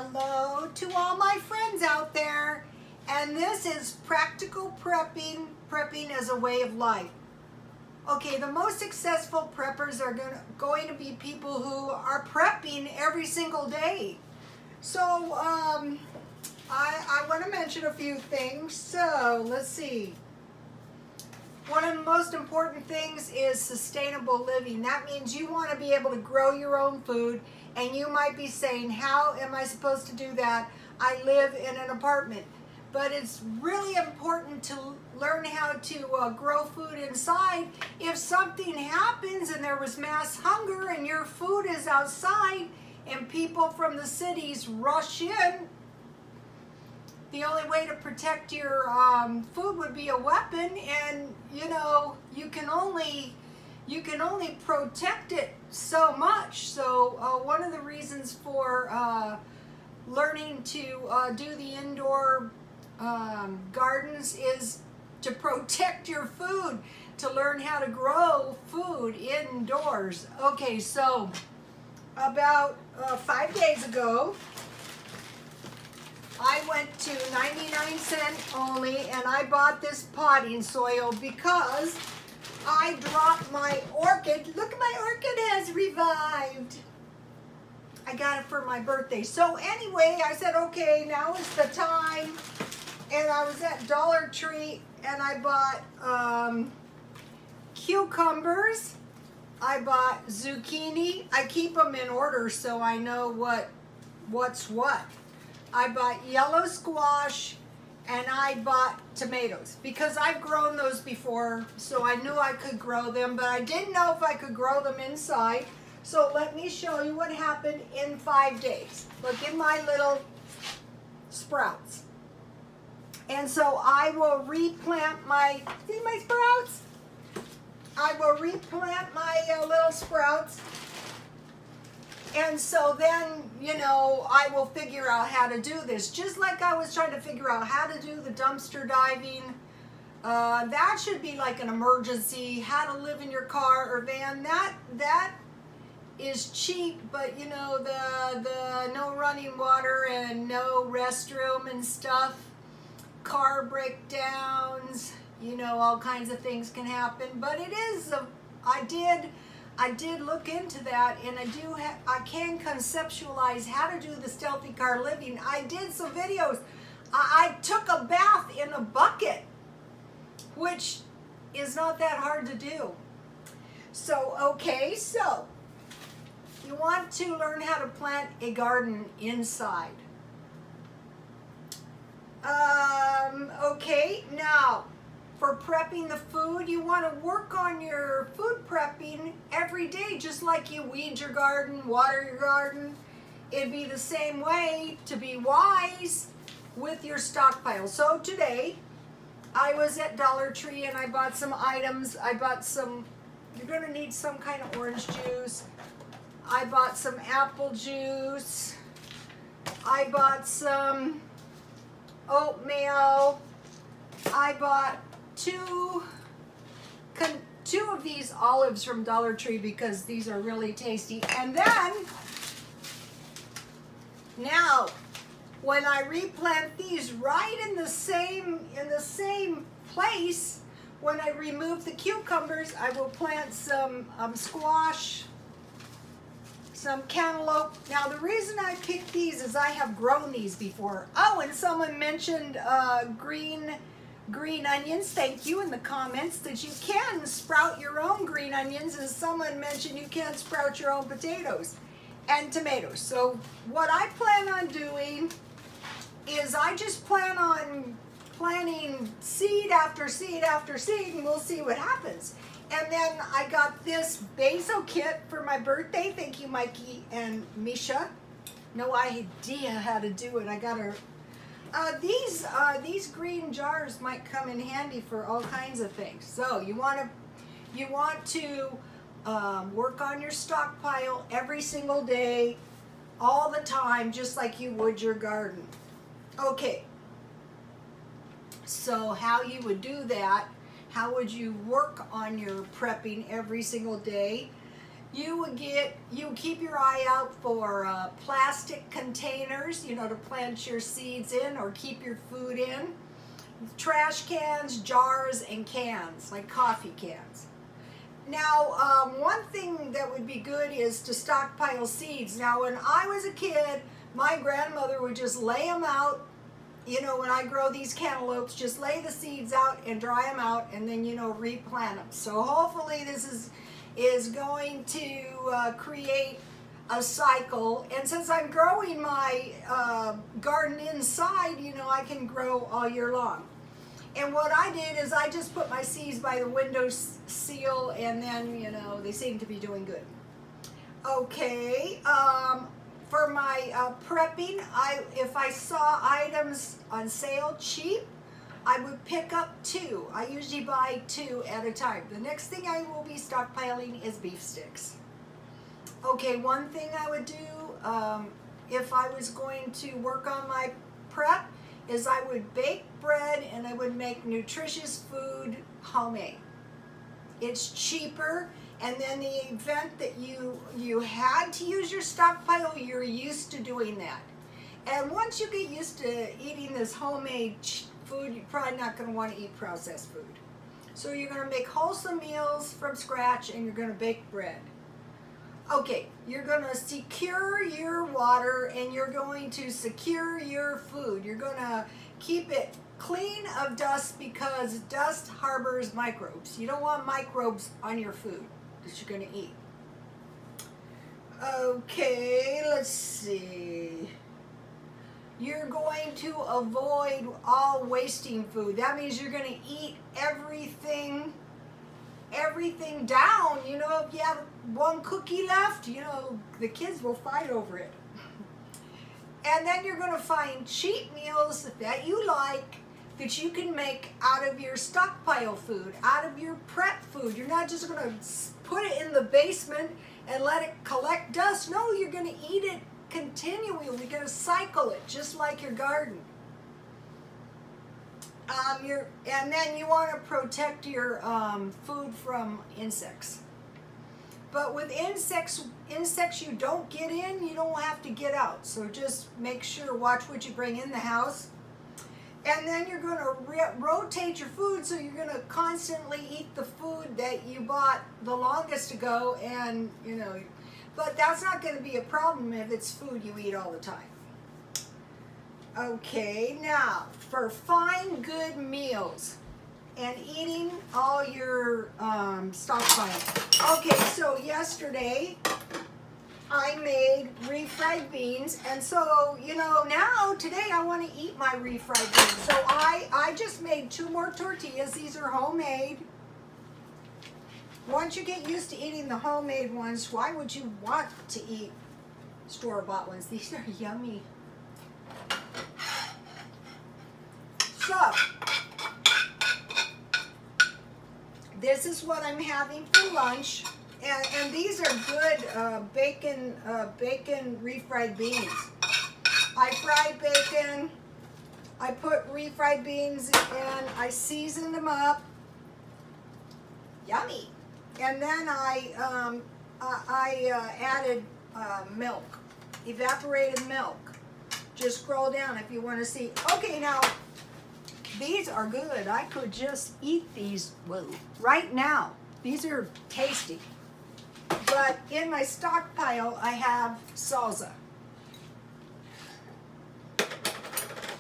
Hello to all my friends out there, and this is Practical Prepping, prepping as a way of life. Okay, the most successful preppers are going to be people who are prepping every single day. So I want to mention a few things. So let's see. One of the most important things is sustainable living. That means you want to be able to grow your own food. And you might be saying, how am I supposed to do that? I live in an apartment. But it's really important to learn how to grow food inside. If something happens and there was mass hunger and your food is outside and people from the cities rush in, the only way to protect your food would be a weapon, and you know, you can only protect it so much. So one of the reasons for learning to do the indoor gardens is to protect your food, to learn how to grow food indoors. Okay, so about 5 days ago, I went to 99-cent only and I bought this potting soil because I dropped my orchid. Look, my orchid has revived. I got it for my birthday. So anyway, I said, okay, now is the time. And I was at Dollar Tree and I bought cucumbers. I bought zucchini. I keep them in order so I know what's what. I bought yellow squash. And I bought tomatoes because I've grown those before, so I knew I could grow them, but I didn't know if I could grow them inside. So let me show you what happened in 5 days. Look at my little sprouts. And so I will replant my, see my sprouts? I will replant my little sprouts. And so then, you know, I will figure out how to do this. Just like I was trying to figure out how to do the dumpster diving. That should be like an emergency. How to live in your car or van. That is cheap, but you know, the no running water and no restroom and stuff. Car breakdowns, you know, all kinds of things can happen. But it is, I did look into that, and I can conceptualize how to do the stealthy car living. I did some videos. I took a bath in a bucket, which is not that hard to do. So, okay, so you want to learn how to plant a garden inside. Okay, now, for prepping the food, you want to work on your food prepping every day, just like you weed your garden, water your garden. It'd be the same way to be wise with your stockpile. So today, I was at Dollar Tree and I bought some items. I bought some, you're going to need some kind of orange juice. I bought some apple juice. I bought some oatmeal. I bought two of these olives from Dollar Tree because these are really tasty. And then now when I replant these right in the same place, when I remove the cucumbers, I will plant some squash, some cantaloupe. Now the reason I picked these is I have grown these before. Oh, and someone mentioned green onions. Thank you in the comments that you can sprout your own green onions, and someone mentioned you can sprout your own potatoes and tomatoes. So what I plan on doing is I just plan on planting seed after seed after seed, and we'll see what happens. And then I got this basil kit for my birthday. Thank you, Mikey and Misha. No idea how to do it. I got her. These green jars might come in handy for all kinds of things. So you want to work on your stockpile every single day, all the time, just like you would your garden. Okay. So how you would do that? How would you work on your prepping every single day? you keep your eye out for plastic containers, you know, to plant your seeds in or keep your food in. Trash cans, jars, and cans, like coffee cans. Now, one thing that would be good is to stockpile seeds. Now, when I was a kid, my grandmother would just lay them out. You know, when I grow these cantaloupes, just lay the seeds out and dry them out, and then, you know, replant them. So hopefully this is going to create a cycle. And since I'm growing my garden inside, you know, I can grow all year long. And what I did is I just put my seeds by the window sill, and then, you know, they seem to be doing good. Okay, for my prepping, if I saw items on sale cheap, I would pick up 2. I usually buy 2 at a time. The next thing I will be stockpiling is beef sticks. Okay, one thing I would do if I was going to work on my prep is I would bake bread and I would make nutritious food homemade. It's cheaper, and then the event that you had to use your stockpile, you're used to doing that. And once you get used to eating this homemade food, you're probably not going to want to eat processed food. So you're going to make wholesome meals from scratch, and you're going to bake bread. Okay, you're going to secure your water, and you're going to secure your food. You're going to keep it clean of dust, because dust harbors microbes. You don't want microbes on your food that you're going to eat. Okay, let's see. You're going to avoid all wasting food. That means you're going to eat everything down. You know, if you have one cookie left, you know, the kids will fight over it. And then you're going to find cheap meals that you like, that you can make out of your stockpile food, out of your prep food. You're not just going to put it in the basement and let it collect dust. No, you're going to eat it continually. You're going to cycle it just like your garden. And then you want to protect your food from insects. But with insects you don't get in, you don't have to get out. So just make sure, watch what you bring in the house. And then you're going to rotate your food, so you're going to constantly eat the food that you bought the longest ago, and, you know, but that's not going to be a problem if it's food you eat all the time. Okay, now, for fine, good meals and eating all your stockpile. Okay, so yesterday I made refried beans, and so, you know, now, today I want to eat my refried beans. So I just made 2 more tortillas. These are homemade. Once you get used to eating the homemade ones, why would you want to eat store-bought ones? These are yummy. So, this is what I'm having for lunch. And these are good bacon refried beans. I fried bacon, I put refried beans in, I seasoned them up. Yummy. And then I added milk, evaporated milk. Just scroll down if you want to see. Okay, now, these are good. I could just eat these right now. These are tasty. But in my stockpile, I have salsa.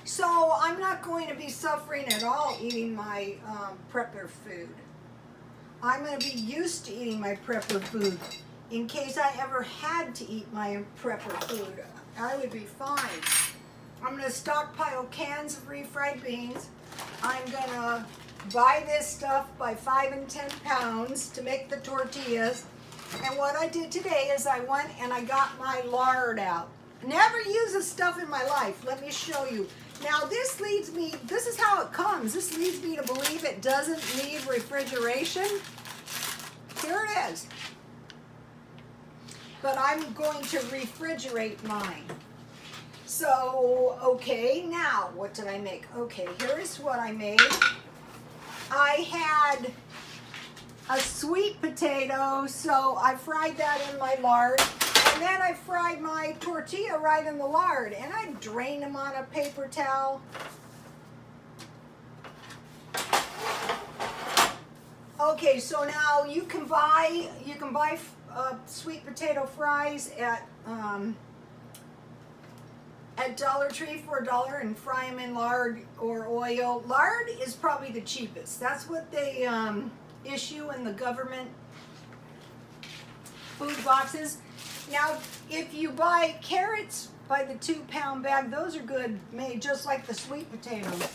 So I'm not going to be suffering at all eating my prepper food. I'm going to be used to eating my prepper food. In case I ever had to eat my prepper food, I would be fine. I'm going to stockpile cans of refried beans. I'm going to buy this stuff by 5 and 10 pounds to make the tortillas. And what I did today is I went and I got my lard out. Never used this stuff in my life. Let me show you. Now this leads me, this is how it comes. This leads me to believe it doesn't need refrigeration. Here it is. But I'm going to refrigerate mine. So, okay, now what did I make? Okay, here is what I made. I had a sweet potato, so I fried that in my lard. And then I fried my tortilla right in the lard, and I drained them on a paper towel. Okay, so now you can buy sweet potato fries at Dollar Tree for $1 and fry them in lard or oil. Lard is probably the cheapest. That's what they issue in the government food boxes. Now, if you buy carrots by the 2-pound bag, those are good, made just like the sweet potatoes.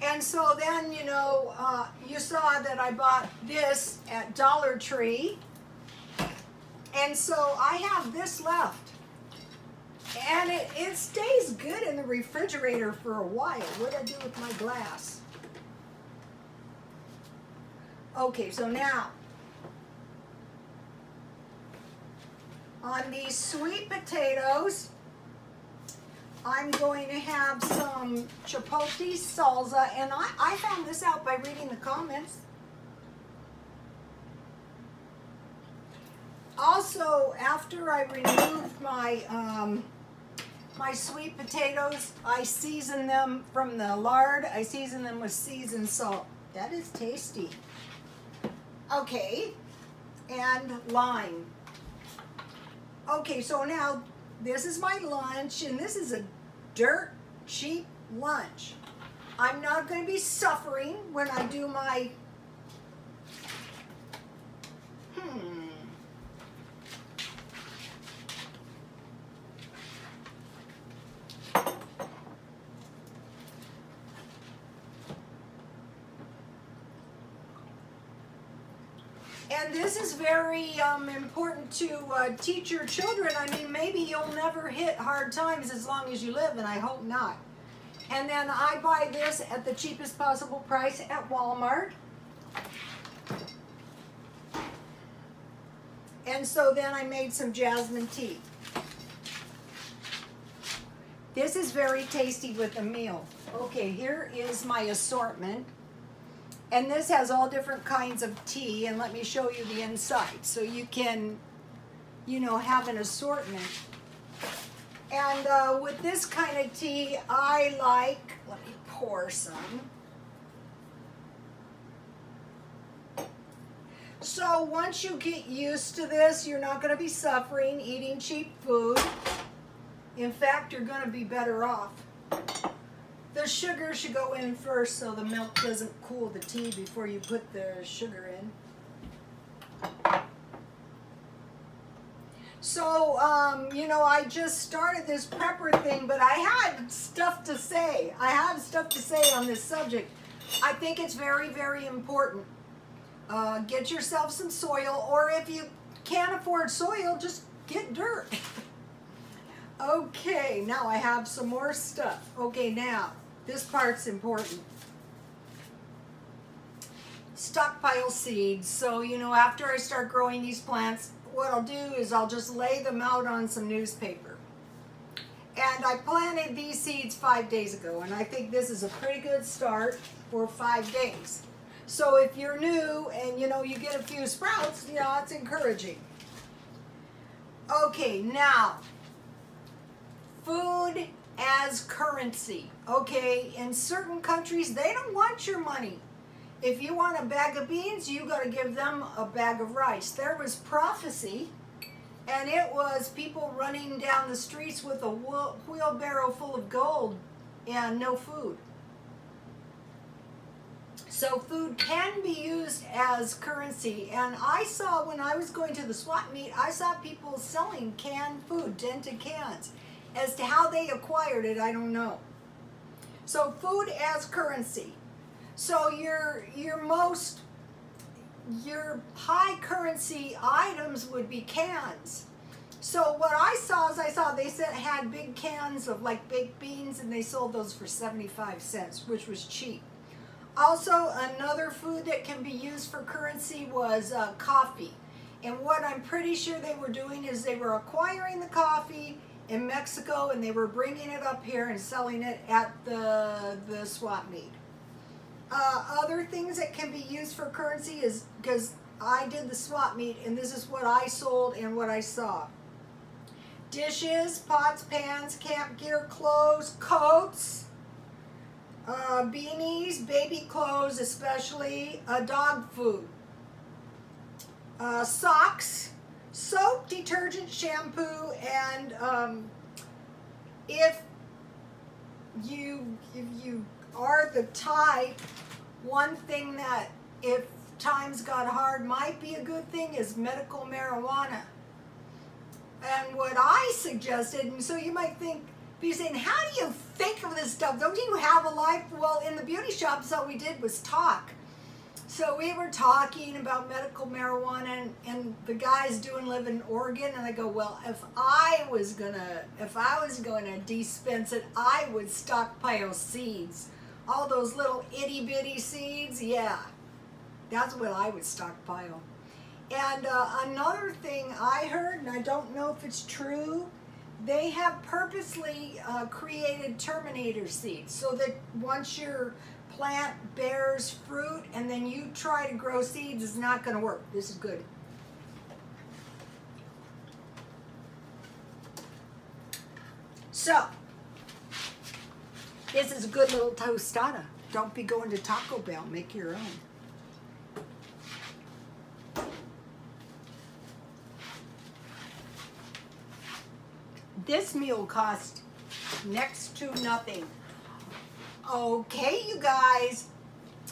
And so then, you know, you saw that I bought this at Dollar Tree. And so I have this left. And it stays good in the refrigerator for a while. What do I do with my glass? Okay, so now, on these sweet potatoes, I'm going to have some chipotle salsa, and I found this out by reading the comments. Also, after I removed my my sweet potatoes, I season them from the lard. I season them with seasoned salt. That is tasty. Okay, and lime. Okay, so now this is my lunch, and this is a dirt cheap lunch. I'm not going to be suffering when I do my And this is very important to teach your children. I mean, maybe you'll never hit hard times as long as you live, and I hope not. And then I buy this at the cheapest possible price at Walmart. And so then I made some jasmine tea. This is very tasty with a meal. Okay, here is my assortment. And this has all different kinds of tea, and let me show you the inside so you can, you know, have an assortment. And with this kind of tea, I like, let me pour some. So once you get used to this, you're not going to be suffering eating cheap food. In fact, you're going to be better off. The sugar should go in first so the milk doesn't cool the tea before you put the sugar in. So, you know, I just started this prepper thing, but I had stuff to say. I have stuff to say on this subject. I think it's very, very important. Get yourself some soil, or if you can't afford soil, just get dirt. Okay, now I have some more stuff. Okay, now, this part's important. Stockpile seeds. So, you know, after I start growing these plants, what I'll do is I'll just lay them out on some newspaper. And I planted these seeds 5 days ago, and I think this is a pretty good start for 5 days. So if you're new and, you know, you get a few sprouts, you know, it's encouraging. Okay, now, food as currency. Okay, in certain countries, they don't want your money. If you want a bag of beans, you got to give them a bag of rice. There was prophecy, and it was people running down the streets with a wheelbarrow full of gold and no food. So food can be used as currency. And I saw, when I was going to the swap meet, I saw people selling canned food, dented cans. As to how they acquired it, I don't know. So food as currency. So your high currency items would be cans. So what I saw is they had big cans of like baked beans, and they sold those for 75 cents, which was cheap. Also, another food that can be used for currency was coffee. And what I'm pretty sure they were doing is they were acquiring the coffee in Mexico, and they were bringing it up here and selling it at the swap meet. Other things that can be used for currency is, because I did the swap meet and this is what I sold and what I saw. Dishes, pots, pans, camp gear, clothes, coats, beanies, baby clothes especially, dog food, socks, soap, detergent, shampoo, and if you are the type, one thing that if times got hard might be a good thing is medical marijuana. And what I suggested, and so you might think, be saying, how do you think of this stuff? Don't you have a life? Well, in the beauty shops, all we did was talk. So we were talking about medical marijuana, and the guys live in Oregon, and I go, well, if I was gonna dispense it, I would stockpile seeds. All those little itty bitty seeds, yeah, that's what I would stockpile. And another thing I heard, and I don't know if it's true, they have purposely created Terminator seeds so that once your plant bears fruit and then you try to grow seeds, it's not going to work. This is good. So, this is a good little tostada. Don't be going to Taco Bell. Make your own. This meal cost next to nothing. Okay, you guys.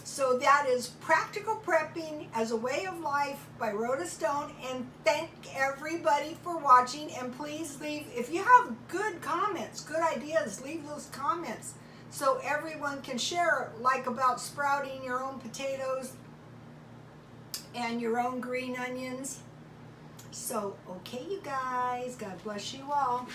So that is Practical Prepping as a Way of Life by Rhoda Stone. And thank everybody for watching. And please leave, if you have good comments, good ideas, leave those comments so everyone can share, like about sprouting your own potatoes and your own green onions. So, okay, you guys, God bless you all.